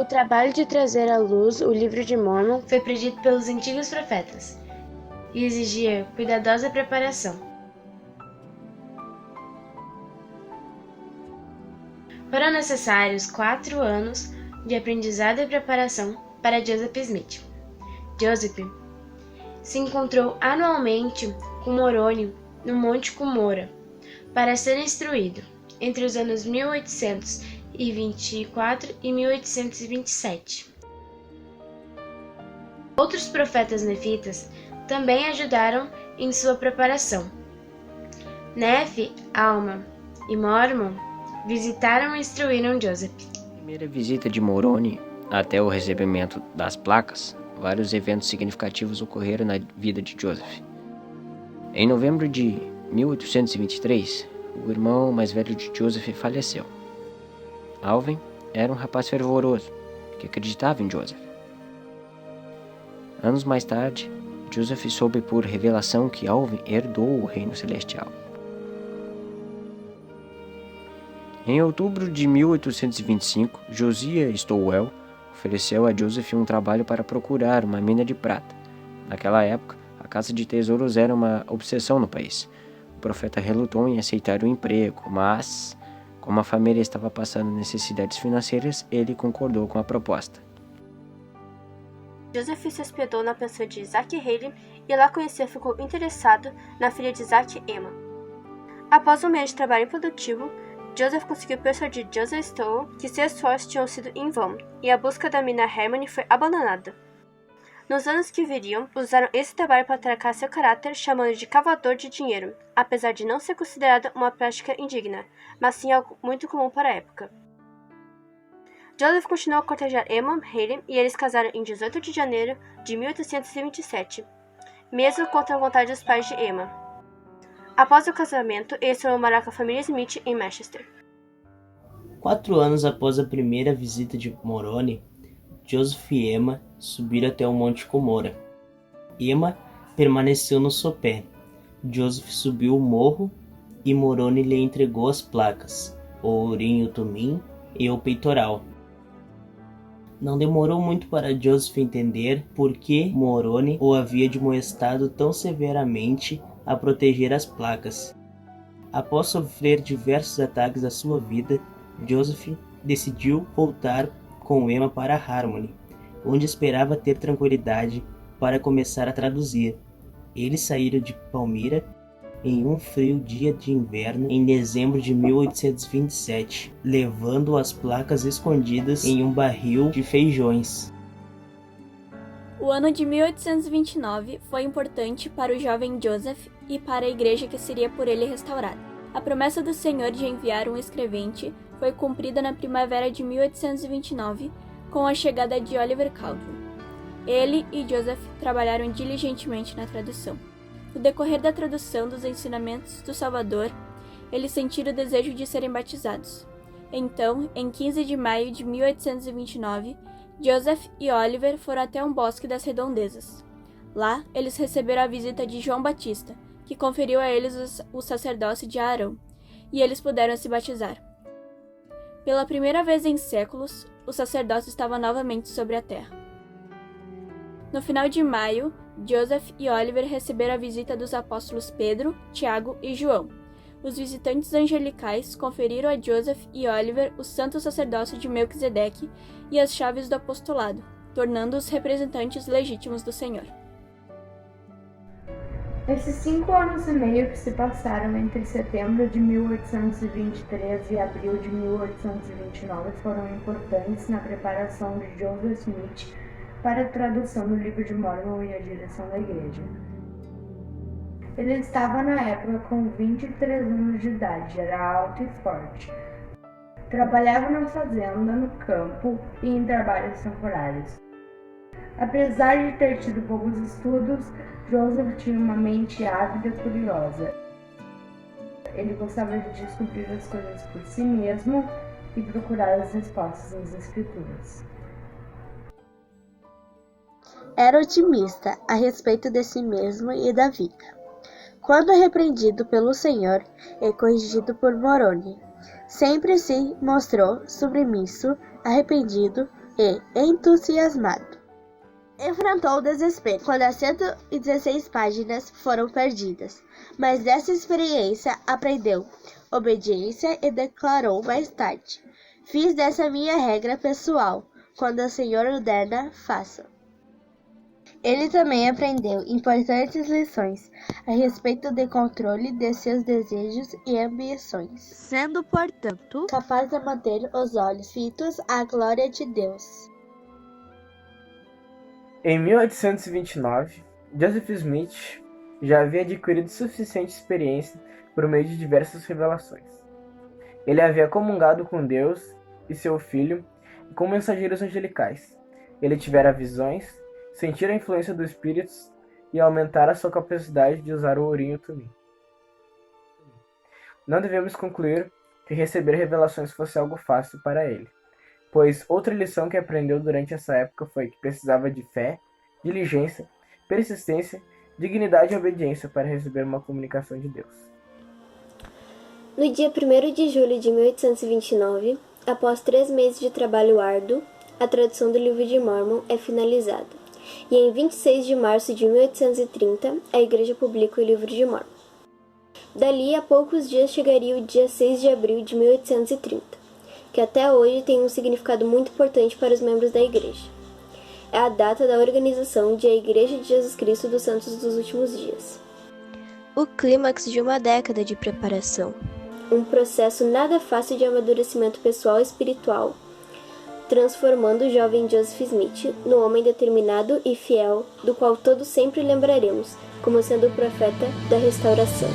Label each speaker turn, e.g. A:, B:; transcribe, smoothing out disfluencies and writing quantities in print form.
A: O trabalho de trazer à luz o livro de Mórmon foi predito pelos antigos profetas e exigia cuidadosa preparação. Foram necessários 4 anos de aprendizado e preparação para Joseph Smith. Joseph se encontrou anualmente com Moroni no Monte Cumorah para ser instruído entre os anos 1824 e 1827. Outros profetas nefitas também ajudaram em sua preparação. Nefe, Alma e Mormon visitaram e instruíram Joseph.
B: Na primeira visita de Moroni até o recebimento das placas, vários eventos significativos ocorreram na vida de Joseph. Em novembro de 1823, o irmão mais velho de Joseph faleceu. Alvin era um rapaz fervoroso que acreditava em Joseph. Anos mais tarde, Joseph soube por revelação que Alvin herdou o reino celestial. Em outubro de 1825, Josiah Stowell ofereceu a Joseph um trabalho para procurar uma mina de prata. Naquela época, a caça de tesouros era uma obsessão no país. O profeta relutou em aceitar o emprego, mas, como a família estava passando necessidades financeiras, ele concordou com a proposta.
C: Joseph se hospedou na pensão de Isaac e Hayley e lá conheceu e ficou interessado na filha de Isaac, Emma. Após um mês de trabalho improdutivo, Joseph conseguiu persuadir Josiah Stowell que seus esforços tinham sido em vão e a busca da mina Harmony foi abandonada. Nos anos que viriam, usaram esse trabalho para atracar seu caráter, chamando de cavador de dinheiro, apesar de não ser considerada uma prática indigna, mas sim algo muito comum para a época. Joseph continuou a cortejar Emma Hayley e eles casaram em 18 de janeiro de 1827, mesmo contra a vontade dos pais de Emma. Após o casamento, eles foram morar com a família Smith em Manchester.
D: 4 anos após a primeira visita de Moroni, Joseph e Emma subiram até o Monte Cumorah. Emma permaneceu no sopé. Joseph subiu o morro e Moroni lhe entregou as placas, o urim, o tumim e o peitoral. Não demorou muito para Joseph entender por que Moroni o havia admoestado tão severamente a proteger as placas. Após sofrer diversos ataques à sua vida, Joseph decidiu voltar com Emma para Harmony, onde esperava ter tranquilidade para começar a traduzir. Eles saíram de Palmyra em um frio dia de inverno em dezembro de 1827, levando as placas escondidas em um barril de feijões.
E: O ano de 1829 foi importante para o jovem Joseph e para a igreja que seria por ele restaurada. A promessa do Senhor de enviar um escrevente foi cumprida na primavera de 1829 com a chegada de Oliver Cowdery. Ele e Joseph trabalharam diligentemente na tradução. No decorrer da tradução dos ensinamentos do Salvador, eles sentiram o desejo de serem batizados. Então, em 15 de maio de 1829, Joseph e Oliver foram até um bosque das redondezas. Lá, eles receberam a visita de João Batista, que conferiu a eles o sacerdócio de Arão, e eles puderam se batizar. Pela primeira vez em séculos, o sacerdócio estava novamente sobre a terra. No final de maio, Joseph e Oliver receberam a visita dos apóstolos Pedro, Tiago e João. Os visitantes angelicais conferiram a Joseph e Oliver o santo sacerdócio de Melquisedeque e as chaves do apostolado, tornando-os representantes legítimos do Senhor.
F: Esses 5 anos e meio que se passaram entre setembro de 1823 e abril de 1829 foram importantes na preparação de Joseph Smith para a tradução do livro de Mórmon e a direção da igreja. Ele estava na época com 23 anos de idade, era alto e forte. Trabalhava na fazenda, no campo e em trabalhos temporários. Apesar de ter tido poucos estudos, Joseph tinha uma mente ávida e curiosa. Ele gostava de descobrir as coisas por si mesmo e procurar as respostas nas escrituras.
A: Era otimista a respeito de si mesmo e da vida. Quando repreendido pelo Senhor e corrigido por Moroni, sempre se mostrou submisso, arrependido
G: e entusiasmado. Enfrentou o desespero quando as 116 páginas foram perdidas, mas dessa experiência aprendeu obediência e declarou mais tarde: "Fiz dessa minha regra pessoal, quando o Senhor ordena, faça." Ele também aprendeu importantes lições a respeito do controle de seus desejos e ambições, sendo, portanto, capaz de manter os olhos fitos à glória de Deus.
H: Em 1829, Joseph Smith já havia adquirido suficiente experiência por meio de diversas revelações. Ele havia comungado com Deus e seu Filho e com mensageiros angelicais. Ele tivera visões, sentira a influência dos espíritos e aumentara sua capacidade de usar o Urim e o Tumim. Não devemos concluir que receber revelações fosse algo fácil para ele, pois outra lição que aprendeu durante essa época foi que precisava de fé, diligência, persistência, dignidade e obediência para receber uma comunicação de Deus.
I: No dia 1º de julho de 1829, após 3 meses de trabalho árduo, a tradução do Livro de Mórmon é finalizada, e em 26 de março de 1830, a Igreja publica o Livro de Mórmon. Dali a poucos dias chegaria o dia 6 de abril de 1830, que até hoje tem um significado muito importante para os membros da Igreja. É a data da organização de a Igreja de Jesus Cristo dos Santos dos Últimos Dias.
J: O clímax de uma década de preparação.
I: Um processo nada fácil de amadurecimento pessoal e espiritual, transformando o jovem Joseph Smith no homem determinado e fiel, do qual todos sempre lembraremos como sendo o profeta da restauração.